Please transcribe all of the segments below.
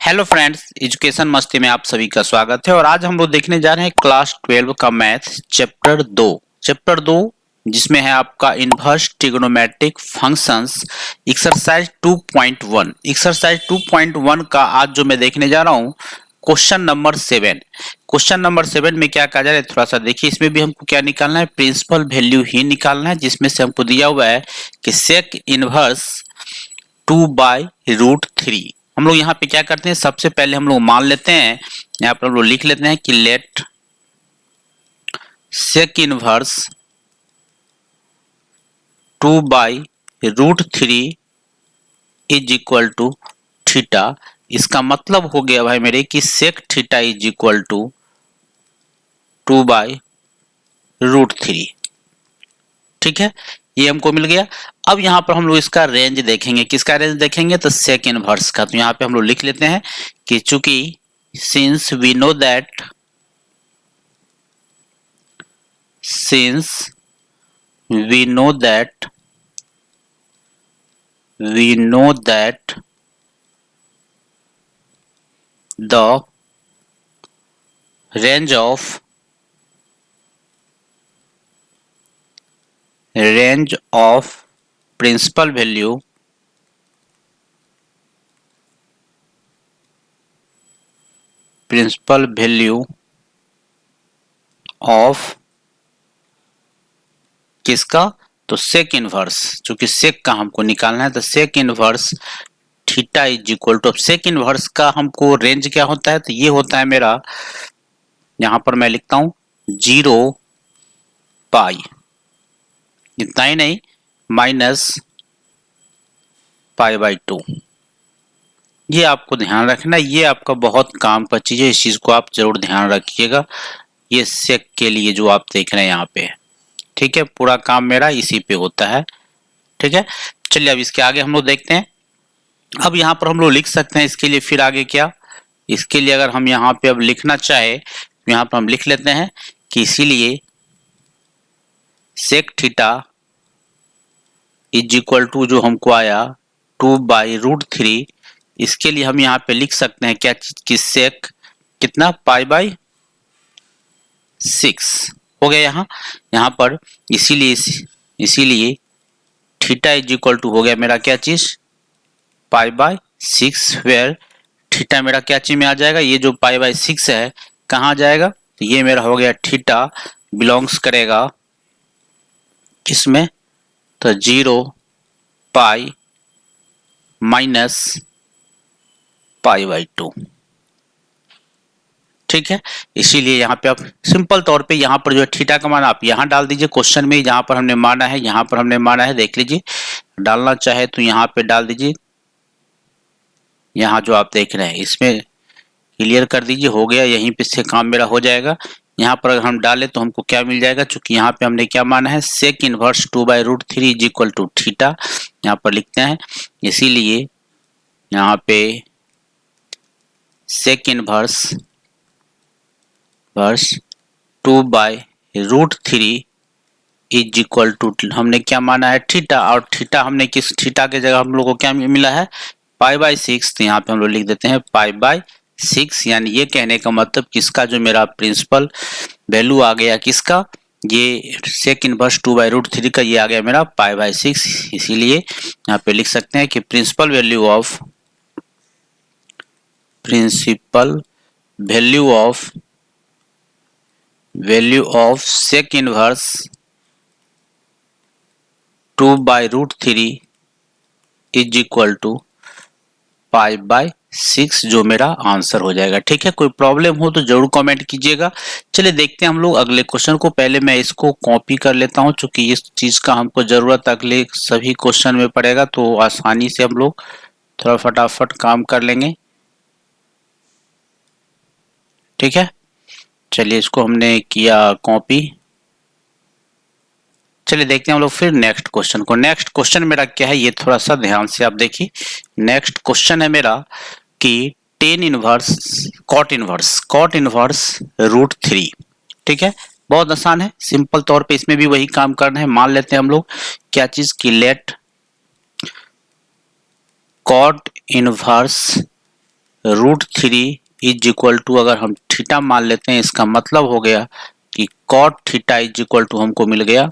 Hello friends, education मस्ती में आप सभी का स्वागत है। और आज हम लोग देखने जा रहे हैं क्लास 12 का मैथ चैप्टर 2 जिसमें है आपका inverse trigonometric functions exercise 2.1। Exercise 2.1 का आज जो मैं देखने जा रहा हूँ क्वेश्चन नंबर 7। क्वेश्चन नंबर 7 में क्या कहा जा रहा है थोड़ा सा देखिए। इसमें भी हमको क्या निकालना है, प्रिंसिपल वैल्यू ही निकालना है, जिसमें से हमको दिया हुआ है कि सेक इनवर्स 2/√3। हम लोग यहाँ पे क्या करते हैं, सबसे पहले हम लोग मान लेते हैं, यहाँ पर हम लोग लिख लेते हैं कि let sec inverse 2/√3 is equal to theta. इसका मतलब हो गया भाई मेरे कि sec theta is equal to 2/√3। ठीक है, ये हमको मिल गया। अब यहाँ पर हम लोग इसका रेंज देखेंगे, किसका रेंज देखेंगे, तो सेक इनवर्स का। तो यहाँ पे हम लोग लिख लेते हैं कि चूंकि since we know that the range of principal value of किसका, तो सेक इनवर्स। चूंकि सेक का हमको निकालना है तो sec inverse theta is equal to, sec inverse का हमको रेंज क्या होता है, तो ये होता है मेरा, यहां पर मैं लिखता हूं 0 इतना ही नहीं, -π/2। ये आपको ध्यान रखना, ये आपका बहुत काम का चीज है, इस चीज को आप जरूर ध्यान रखिएगा। ये सेक के लिए जो आप देख रहे हैं यहाँ पे, ठीक है, पूरा काम मेरा इसी पे होता है। ठीक है, चलिए अब इसके आगे हम लोग देखते हैं। अब यहाँ पर हम लोग लिख सकते हैं इसके लिए, फिर आगे क्या, इसके लिए अगर हम यहाँ पे अब लिखना चाहे तो यहाँ पर हम लिख लेते हैं कि इसीलिए sec theta is equal to जो हमको आया 2/√3। इसके लिए हम यहाँ पे लिख सकते हैं क्या चीज की, सेक कितना, π/6 हो गया यहाँ पर। इसीलिए थीटा इज इक्वल टू हो गया मेरा क्या चीज, π/6, वेयर थीटा मेरा क्या चीज में आ जाएगा, ये जो π/6 है कहाँ जाएगा, तो ये मेरा हो गया थीटा बिलोंग्स करेगा किसमें, तो 0 π-π/2। ठीक है, इसीलिए यहाँ पे आप सिंपल तौर पे यहाँ पर जो है थीटा का मान आप यहाँ डाल दीजिए क्वेश्चन में, जहाँ पर हमने माना है, यहाँ पर हमने माना है, देख लीजिए, डालना चाहे तो यहाँ पे डाल दीजिए, यहाँ जो आप देख रहे हैं इसमें क्लियर कर दीजिए, हो गया, यहीं पे से काम मेरा हो जाएगा। यहाँ पर अगर हम डालें तो हमको क्या मिल जाएगा, चूंकि यहाँ पे हमने क्या माना है, sec inverse 2/√3 is equal to theta, यहाँ पर लिखते हैं, इसीलिए यहाँ पे sec inverse 2/√3 is equal to, हमने क्या माना है, थीटा, और थीटा हमने किस, थीटा के जगह हम लोग को क्या मिला है, π/6। तो यहाँ पे हम लोग लिख देते हैं π/6, यानी ये कहने का मतलब किसका, जो मेरा प्रिंसिपल वैल्यू आ गया किसका, ये सेक इनवर्स 2/√3 का, ये आ गया मेरा π/6। इसीलिए यहाँ पे लिख सकते हैं कि principal value of sec inverse 2/√3 is equal to π/6, जो मेरा आंसर हो जाएगा। ठीक है, कोई प्रॉब्लम हो तो जरूर कमेंट कीजिएगा। चलिए देखते हैं हम लोग अगले क्वेश्चन को। पहले मैं इसको कॉपी कर लेता हूं, क्योंकि इस चीज का हमको जरूरत अगले सभी क्वेश्चन में पड़ेगा, तो आसानी से हम लोग थोड़ा फटाफट काम कर लेंगे। ठीक है, चलिए इसको हमने किया कॉपी। चलिए देखते हैं हम लोग फिर नेक्स्ट क्वेश्चन को। नेक्स्ट क्वेश्चन मेरा क्या है, ये थोड़ा सा ध्यान से आप देखिए। नेक्स्ट क्वेश्चन है मेरा कि कॉट इनवर्स √3। ठीक है, बहुत आसान है, सिंपल तौर पे इसमें भी वही काम करना है। मान लेते हैं हम लोग क्या चीज की, let cot inverse √3 is equal to, अगर हम थीटा मान लेते हैं, इसका मतलब हो गया कि cot theta is equal to हमको मिल गया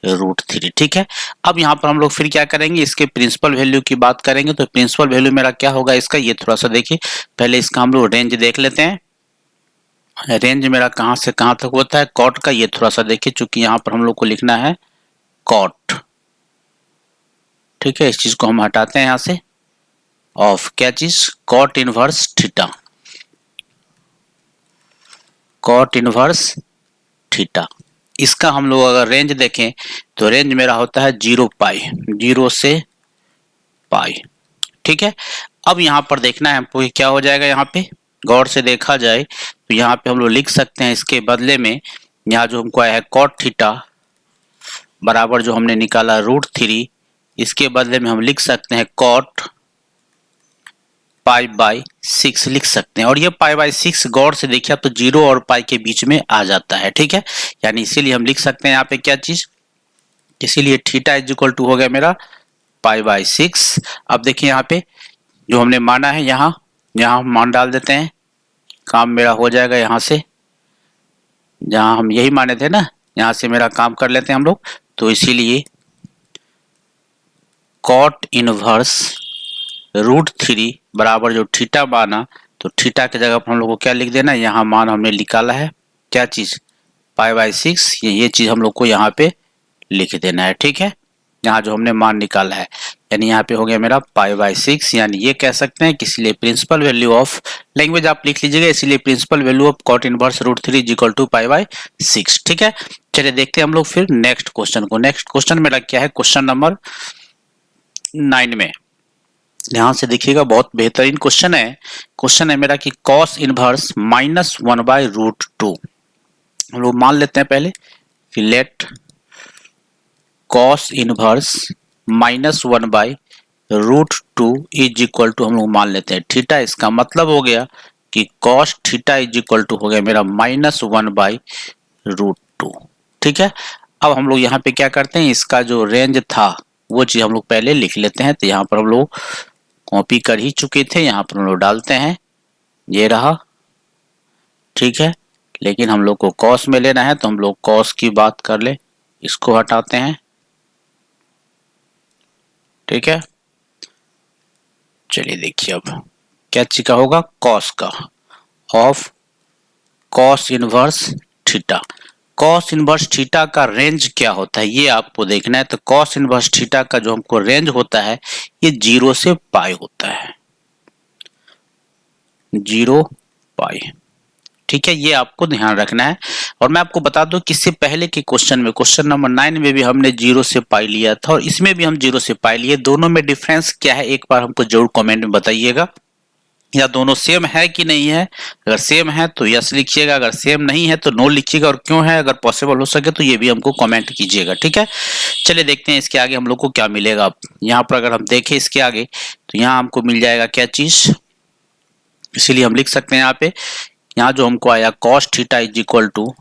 √3। ठीक है, अब यहाँ पर हम लोग फिर क्या करेंगे, इसके प्रिंसिपल वैल्यू की बात करेंगे। तो प्रिंसिपल वैल्यू मेरा क्या होगा इसका, ये थोड़ा सा देखिए, पहले इसका हम लोग रेंज देख लेते हैं। रेंज मेरा कहाँ से कहाँ तक होता है कॉट का, ये थोड़ा सा देखिए, चूंकि यहाँ पर हम लोग को लिखना है कॉट। ठीक है, इस चीज को हम हटाते हैं यहाँ से, ऑफ क्या चीज, cot inverse theta, cot inverse theta. इसका हम लोग अगर रेंज देखें तो रेंज मेरा होता है 0 0 से पाई। ठीक है, अब यहाँ पर देखना है हमको क्या हो जाएगा, यहाँ पे गौर से देखा जाए तो यहाँ पे हम लोग लिख सकते हैं इसके बदले में, यहाँ जो हमको आया है कॉट थीटा बराबर जो हमने निकाला √3, इसके बदले में हम लिख सकते हैं कॉट π/6 लिख सकते हैं। और ये π/6 गौर से देखिए आप तो 0 और पाई के बीच में आ जाता है। ठीक है, यानी इसीलिए हम लिख सकते हैं यहाँ पे क्या चीज, इसीलिए थीटा इज इक्वल टू हो गया मेरा π/6। अब देखिए यहाँ पे जो हमने माना है, यहाँ हम मान डाल देते हैं, काम मेरा हो जाएगा। यहाँ से जहाँ हम यही माने थे ना, यहाँ से मेरा काम कर लेते हैं हम लोग। तो इसीलिए कॉट इनवर्स √3 बराबर जो थीटा माना, तो थीटा की जगह पर हम लोग को क्या लिख देना, यहाँ मान हमने निकाला है क्या चीज π/6, ये चीज हम लोग को यहाँ पे लिख देना है। ठीक है, यहाँ जो हमने मान निकाला है, यानी यहाँ पे हो गया मेरा π/6, यानी ये कह सकते हैं कि इसलिए प्रिंसिपल वैल्यू ऑफ, लैंग्वेज आप लिख लीजिएगा, इसीलिए principal value of cot inverse √3 is equal to π/6। ठीक है, चलिए देखते हैं हम लोग फिर नेक्स्ट क्वेश्चन को। नेक्स्ट क्वेश्चन मेरा क्या है, क्वेश्चन नंबर 9 में, ध्यान से देखिएगा, बहुत बेहतरीन क्वेश्चन है। क्वेश्चन है मेरा कि कॉस इनवर्स -1/√2, हम लोग मान लेते हैं पहले कि let cos inverse -1/√2 is equal to, हम लोग मान लेते हैं थीटा। इसका मतलब हो गया कि cos theta is equal to हो गया मेरा -1/√2। ठीक है, अब हम लोग यहाँ पे क्या करते हैं, इसका जो रेंज था वो चीज हम लोग पहले लिख लेते हैं। तो यहाँ पर हम लोग कॉपी कर ही चुके थे, यहाँ पर हम लोग डालते हैं, ये रहा। ठीक है, लेकिन हम लोग को कॉस में लेना है तो हम लोग कॉस की बात कर ले, इसको हटाते हैं। ठीक है, चलिए देखिए अब क्या चीज का होगा, कॉस का, of cos inverse theta. Cos inverse theta का रेंज क्या होता है ये आपको देखना है। तो कॉस इनवर्स थीटा का जो हमको रेंज होता है ये 0 से पाई होता है, 0 पाई। ठीक है, ये आपको ध्यान रखना है। और मैं आपको बता दूं कि इससे पहले के क्वेश्चन में, क्वेश्चन नंबर 9 में भी हमने 0 से पाई लिया था और इसमें भी हम 0 से पाई लिए। दोनों में डिफरेंस क्या है एक बार हमको जरूर कमेंट में बताइएगा, या दोनों सेम है कि नहीं है। अगर सेम है तो यस लिखिएगा, अगर सेम नहीं है तो नो लिखिएगा, और क्यों है अगर पॉसिबल हो सके तो ये भी हमको कमेंट कीजिएगा। ठीक है, चलिए देखते हैं इसके आगे हम लोग को क्या मिलेगा। अब यहाँ पर अगर हम देखें इसके आगे तो यहाँ हमको मिल जाएगा क्या चीज, इसीलिए हम लिख सकते हैं यहाँ पे, यहाँ जो हमको आया cos theta is equal to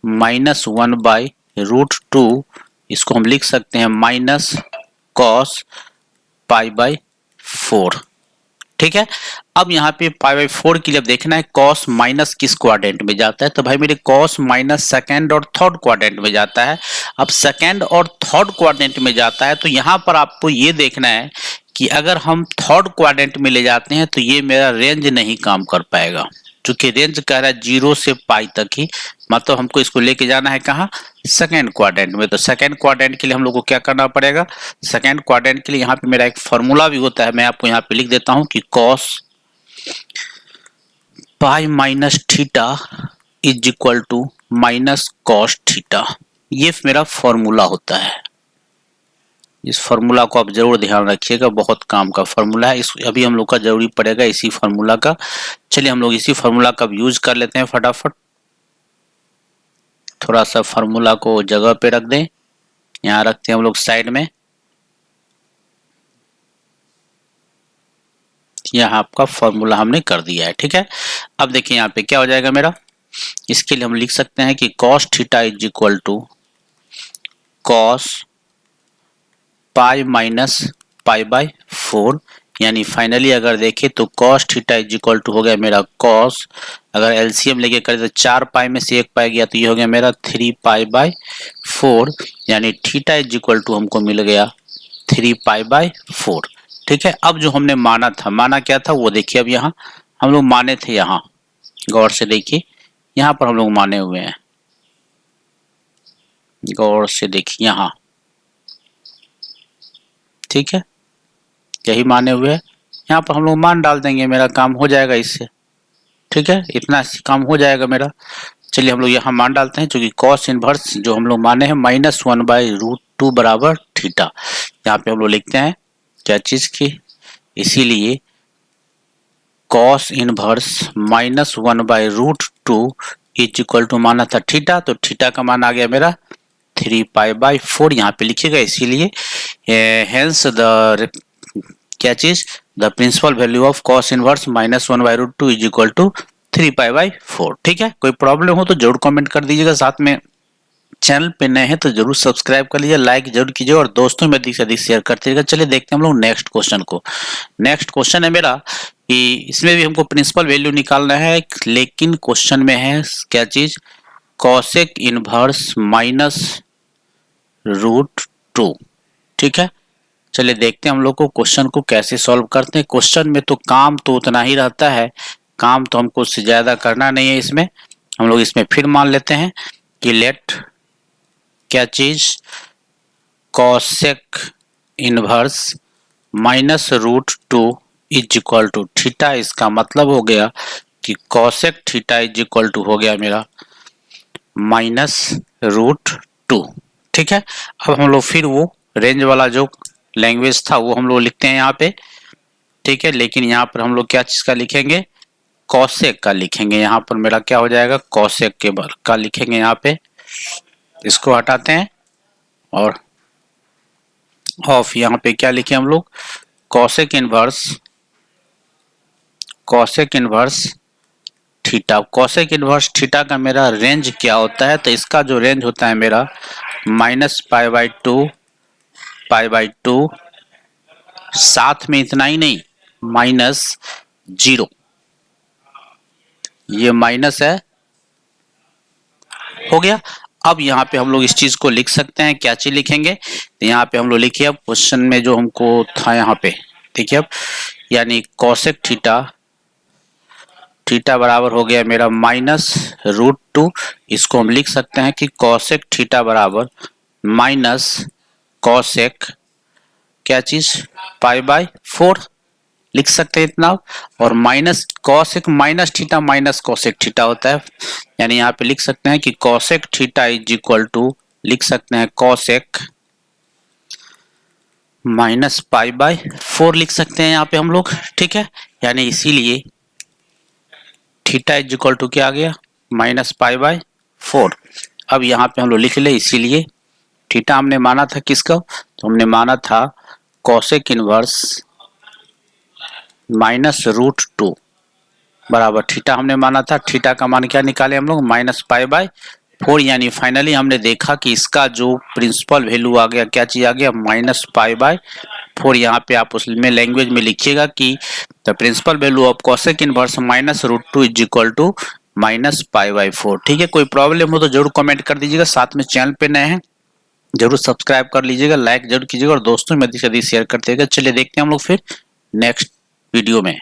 -1/√2, इसको हम लिख सकते हैं माइनस कॉस π/4। ठीक है, अब यहाँ पे π/4 के लिए अब देखना है कॉस माइनस किस क्वाड्रेंट में जाता है। तो भाई मेरे कॉस माइनस सेकेंड और थर्ड क्वाड्रेंट में जाता है। अब सेकेंड और थर्ड क्वाड्रेंट में जाता है तो यहाँ पर आपको ये देखना है कि अगर हम थर्ड क्वाड्रेंट में ले जाते हैं तो ये मेरा रेंज नहीं काम कर पाएगा, क्योंकि रेंज कह रहा है 0 से पाई तक ही, मतलब हमको इसको लेके जाना है कहाँ, सेकेंड क्वाड्रेंट में। तो सेकेंड क्वाड्रेंट के लिए हम लोग को क्या करना पड़ेगा, सेकेंड क्वाड्रेंट के लिए यहाँ पे मेरा एक फॉर्मूला भी होता है, मैं आपको यहाँ पे लिख देता हूँ कि cos pi minus theta is equal to minus cos theta, ये मेरा फॉर्मूला होता है। इस फॉर्मूला को आप जरूर ध्यान रखिएगा, बहुत काम का फॉर्मूला है। इस अभी हम लोग का जरूरी पड़ेगा इसी फॉर्मूला का। चलिए हम लोग इसी फॉर्मूला का यूज कर लेते हैं फटाफट। थोड़ा सा फॉर्मूला को जगह पे रख दें, यहाँ रखते हैं हम लोग साइड में। यहाँ आपका फॉर्मूला हमने कर दिया है। ठीक है, अब देखिए यहाँ पे क्या हो जाएगा मेरा, इसके लिए हम लिख सकते हैं कि cos theta is equal to cos pi minus π/4, यानी फाइनली अगर देखें तो cos theta is equal to हो गया मेरा cos, अगर एलसीएम लेके करें तो 4 पाई में से 1 पाई गया तो ये हो गया मेरा 3 पाई बाय 4, यानी थीटा इज इक्वल टू हमको मिल गया 3 पाई बाय 4। ठीक है, अब जो हमने माना था, माना क्या था वो देखिए, अब यहाँ हम लोग माने थे, यहाँ गौर से देखिए, यहाँ पर हम लोग माने हुए हैं, गौर से देखिए यहाँ, ठीक है, यही माने हुए हैं, यहाँ पर हम लोग मान डाल देंगे, मेरा काम हो जाएगा इससे। ठीक है, इतना काम हो जाएगा मेरा। चलिए हम लोग यहाँ मान डालते हैं, क्योंकि कॉस इनवर्स जो हम लोग माने हैं -1/√2 बराबर थीटा, यहाँ पे हम लोग लिखते हैं क्या चीज की, इसीलिए cos inverse -1/√2 is equal to माना था थीटा, तो थीटा का मान आ गया मेरा 3 पाई बाय 4, यहाँ पे लिखिएगा, इसीलिए हेंस द क्या चीज, the principal value of cos inverse -1/√2 is equal to 3 pi by 4। ठीक है, कोई प्रॉब्लम हो तो जरूर कमेंट कर दीजिएगा, साथ में चैनल पे नए हैं तो जरूर सब्सक्राइब कर लीजिए, लाइक जरूर कीजिए और दोस्तों में अधिक से अधिक शेयर करते रहिएगा। चलिए देखते हैं हम लोग नेक्स्ट क्वेश्चन को। नेक्स्ट क्वेश्चन है मेरा कि इसमें भी हमको प्रिंसिपल वैल्यू निकालना है, लेकिन क्वेश्चन में है क्या चीज, कॉसेक इनवर्स -√2। ठीक है, चलिए देखते हैं हम लोग को क्वेश्चन को कैसे सॉल्व करते हैं। क्वेश्चन में तो काम तो उतना ही रहता है, काम तो हमको उससे ज्यादा करना नहीं है। इसमें हम लोग इसमें फिर मान लेते हैं कि लेट क्या चीज, cosec inverse -√2 is equal to theta, इसका मतलब हो गया कि cosec theta is equal to हो गया मेरा -√2। ठीक है, अब हम लोग फिर वो रेंज वाला जो लैंग्वेज था वो हम लोग लिखते हैं यहाँ पे। ठीक है, लेकिन यहाँ पर हम लोग क्या चीज का लिखेंगे, कॉसेक का लिखेंगे। यहाँ पर मेरा क्या हो जाएगा, कॉसेक के बार का लिखेंगे, यहाँ पे इसको हटाते हैं और ऑफ, यहाँ पे क्या लिखे हम लोग, cosec inverse theta. Cosec inverse theta का मेरा रेंज क्या होता है, तो इसका जो रेंज होता है मेरा -π/2 π/2, साथ में इतना ही नहीं -0, ये माइनस है, हो गया। अब यहाँ पे हम लोग इस चीज को लिख सकते हैं, क्या चीज लिखेंगे, तो यहाँ पे हम लोग लिखिए, अब क्वेश्चन में जो हमको था यहाँ पे देखिए, अब यानी कॉसेक थीटा बराबर हो गया मेरा -√2, इसको हम लिख सकते हैं कि कॉसेक थीटा बराबर माइनस कॉसेक क्या चीज π/4 लिख सकते हैं इतना, और minus cosec minus cosec theta होता है, यानी यहाँ पे लिख सकते हैं कि cosec theta is equal to, लिख सकते हैं कॉसेक -π/4 लिख सकते हैं यहाँ पे हम लोग। ठीक है, यानी इसीलिए थीटा इज इक्वल टू क्या आ गया, -π/4। अब यहाँ पे हम लोग लिख ले, इसीलिए थीटा हमने माना था किसका, तो हमने माना था कॉसेक इनवर्स -√2 बराबर थीटा हमने माना था। थीटा का मान क्या निकाले हम लोग, -π/4, यानी फाइनली हमने देखा कि इसका जो प्रिंसिपल वैल्यू आ गया, क्या चीज आ गया, -π/4। यहाँ पे आप उसमें लैंग्वेज में लिखिएगा कि the principal value of cosec inverse -√2 is equal to -π/4। ठीक है, कोई प्रॉब्लम हो तो जरूर कमेंट कर दीजिएगा, साथ में चैनल पे नए हैं जरूर सब्सक्राइब कर लीजिएगा, लाइक जरूर कीजिएगा और दोस्तों में अधिक से अधिक शेयर करते रहिएगा। चलिए देखते हैं हम लोग फिर नेक्स्ट वीडियो में।